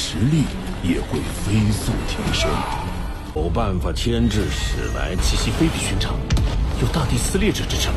实力也会飞速提升。有办法牵制史莱，气息非比寻常，有大地撕裂者之称。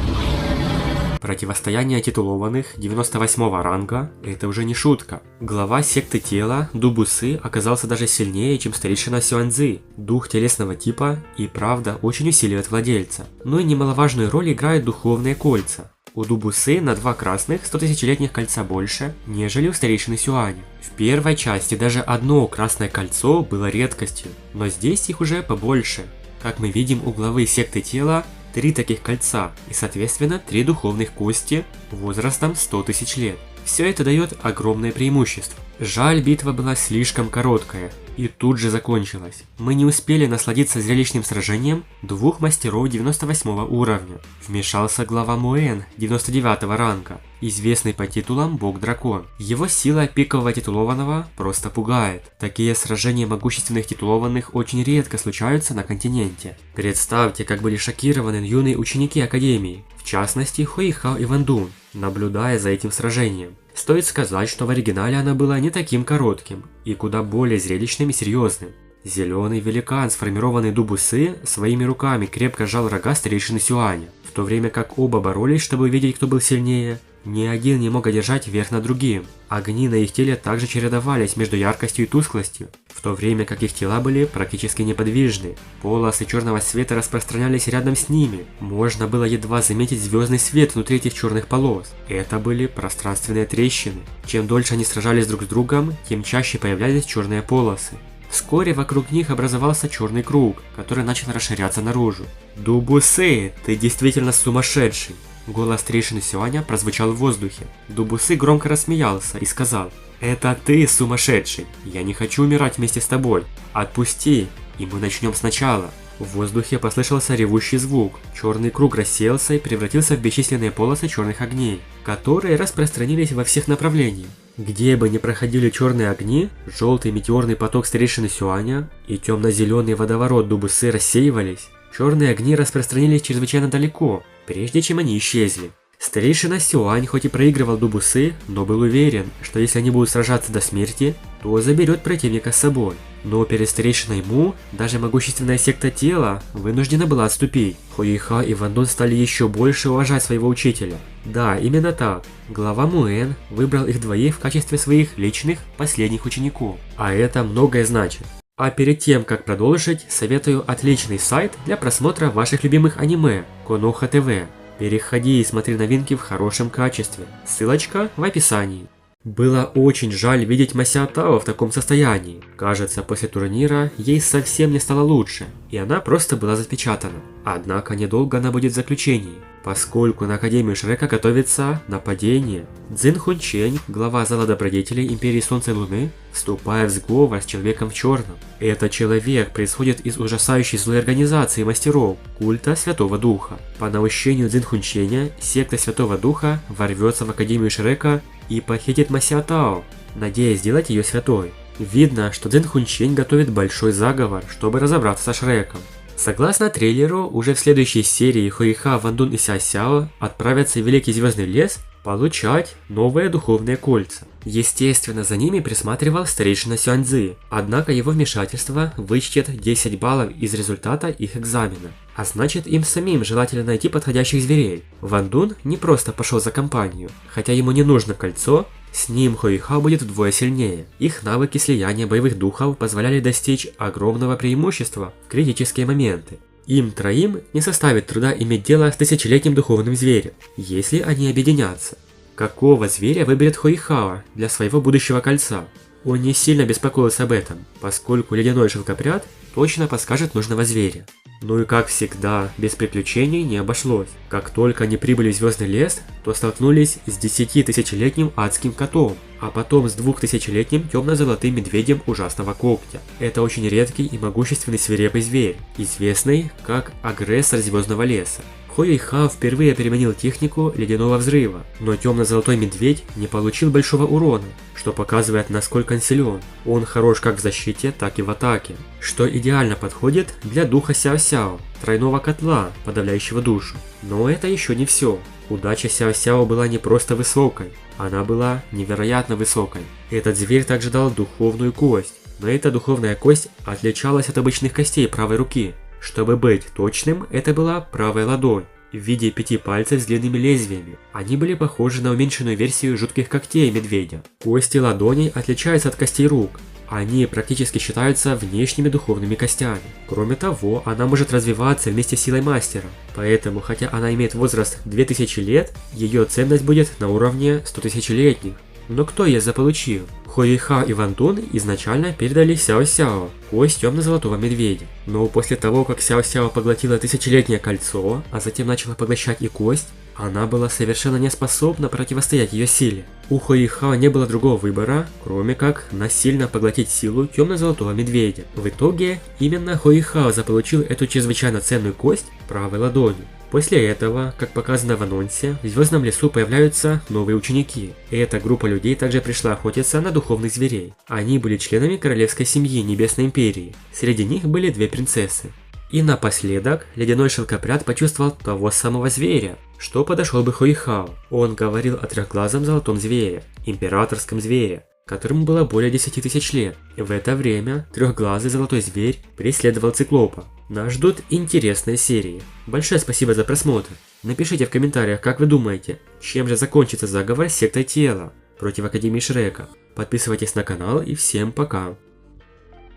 Противостояние титулованных 98 ранга – это уже не шутка. Глава секты тела Дубусы оказался даже сильнее, чем старейшина Сюаньцзы. Дух телесного типа и правда очень усиливает владельца. Но и немаловажную роль играют духовные кольца. У Дубусы на 2 красных 100-тысячелетних кольца больше, нежели у старейшины Сюаня. В первой части даже одно красное кольцо было редкостью, но здесь их уже побольше. Как мы видим, у главы секты тела 3 таких кольца и, соответственно, 3 духовных кости возрастом 100 тысяч лет. Все это дает огромное преимущество. Жаль, битва была слишком короткая и тут же закончилась. Мы не успели насладиться зрелищным сражением 2 мастеров 98 уровня. Вмешался глава Муэн 99 ранга, известный по титулам Бог-Дракон. Его сила пикового титулованного просто пугает. Такие сражения могущественных титулованных очень редко случаются на континенте. Представьте, как были шокированы юные ученики Академии, в частности Хуэйхао и Ван Дун, наблюдая за этим сражением. Стоит сказать, что в оригинале оно было не таким коротким и куда более зрелищным и серьезным. Зеленый великан, сформированный Дубусы, своими руками крепко сжал рога старейшины Сюаня, в то время как оба боролись, чтобы увидеть, кто был сильнее. Ни один не мог одержать верх над другим. Огни на их теле также чередовались между яркостью и тусклостью, в то время как их тела были практически неподвижны. Полосы черного света распространялись рядом с ними. Можно было едва заметить звездный свет внутри этих черных полос. Это были пространственные трещины. Чем дольше они сражались друг с другом, тем чаще появлялись черные полосы. Вскоре вокруг них образовался черный круг, который начал расширяться наружу. «Дубусы, ты действительно сумасшедший!» Голос старейшины Сюаня прозвучал в воздухе. Дубусы громко рассмеялся и сказал: «Это ты сумасшедший! Я не хочу умирать вместе с тобой! Отпусти, и мы начнем сначала!» В воздухе послышался ревущий звук. Черный круг рассеялся и превратился в бесчисленные полосы черных огней, которые распространились во всех направлениях. Где бы ни проходили черные огни, желтый метеорный поток старейшины Сюаня и темно-зеленый водоворот Дубусы рассеивались. Черные огни распространились чрезвычайно далеко, прежде чем они исчезли. Старейшина Сюань хоть и проигрывал Дубусы, но был уверен, что если они будут сражаться до смерти, то заберет противника с собой. Но перед старейшиной Му даже могущественная секта тела вынуждена была отступить. Хуэйхао и Ван Дун стали еще больше уважать своего учителя. Да, именно так. Глава Муэн выбрал их двоих в качестве своих личных последних учеников. А это многое значит. А перед тем, как продолжить, советую отличный сайт для просмотра ваших любимых аниме – Konoha TV. Переходи и смотри новинки в хорошем качестве. Ссылочка в описании. Было очень жаль видеть Ма Сяотао в таком состоянии. Кажется, после турнира ей совсем не стало лучше, и она просто была запечатана. Однако недолго она будет в заключении, поскольку на Академию Шрека готовится нападение. Цзин Хунчень, глава Зала Добродетелей Империи Солнца и Луны, вступает в сговор с Человеком в Черном. Этот человек происходит из ужасающей злой организации мастеров культа Святого Духа. По наущению Цзин Хунченя, секта Святого Духа ворвется в Академию Шрека и похитит Ма Сяотао, надеясь сделать ее святой. Видно, что Цзин Хунчень готовит большой заговор, чтобы разобраться со Шреком. Согласно трейлеру, уже в следующей серии Хуэйхао, Ван Дун и Ся Сяо отправятся в Великий Звездный Лес получать новые духовные кольца. Естественно, за ними присматривал старейшина Сюаньцзы, однако его вмешательство вычтет 10 баллов из результата их экзамена. А значит, им самим желательно найти подходящих зверей. Ван Дун не просто пошел за компанию, хотя ему не нужно кольцо, с ним Хуэйхао будет вдвое сильнее. Их навыки слияния боевых духов позволяли достичь огромного преимущества в критические моменты. Им троим не составит труда иметь дело с тысячелетним духовным зверем, если они объединятся. Какого зверя выберет Хуэйхао для своего будущего кольца? Он не сильно беспокоился об этом, поскольку ледяной шелкопряд точно подскажет нужного зверя. Ну и как всегда, без приключений не обошлось. Как только они прибыли в Звездный лес, то столкнулись с 10-тысячелетним адским котом, а потом с 2000-летним темно-золотым медведем ужасного когтя. Это очень редкий и могущественный свирепый зверь, известный как агрессор Звездного леса. Хуэйхао впервые применил технику ледяного взрыва, но темно-золотой медведь не получил большого урона, что показывает, насколько он силен. Он хорош как в защите, так и в атаке, что идеально подходит для духа Сяо Сяо, тройного котла, подавляющего душу. Но это еще не все. Удача Сяо-Сяо была не просто высокой, она была невероятно высокой. Этот зверь также дал духовную кость, но эта духовная кость отличалась от обычных костей правой руки. Чтобы быть точным, это была правая ладонь в виде 5 пальцев с длинными лезвиями. Они были похожи на уменьшенную версию жутких когтей медведя. Кости ладоней отличаются от костей рук. Они практически считаются внешними духовными костями. Кроме того, она может развиваться вместе с силой мастера. Поэтому, хотя она имеет возраст 2000 лет, ее ценность будет на уровне 100 тысячелетних. Но кто ее заполучил? Хуэйхао и Ван Дун изначально передали Сяо-Сяо кость темно-золотого медведя. Но после того, как Сяо-Сяо поглотила тысячелетнее кольцо, а затем начала поглощать и кость, она была совершенно не способна противостоять ее силе. У Хуэйхао не было другого выбора, кроме как насильно поглотить силу темно-золотого медведя. В итоге, именно Хуэйхао заполучил эту чрезвычайно ценную кость правой ладонью. После этого, как показано в анонсе, в Звездном лесу появляются новые ученики. И эта группа людей также пришла охотиться на духовных зверей. Они были членами королевской семьи Небесной Империи. Среди них были 2 принцессы. И напоследок, ледяной шелкопряд почувствовал того самого зверя, что подошел бы Хуэйхао. Он говорил о трехглазом золотом звере, императорском звере, которому было более 10 тысяч лет. И в это время трехглазый золотой зверь преследовал циклопа. Нас ждут интересные серии. Большое спасибо за просмотр. Напишите в комментариях, как вы думаете, чем же закончится заговор с сектой тела против Академии Шрека. Подписывайтесь на канал и всем пока.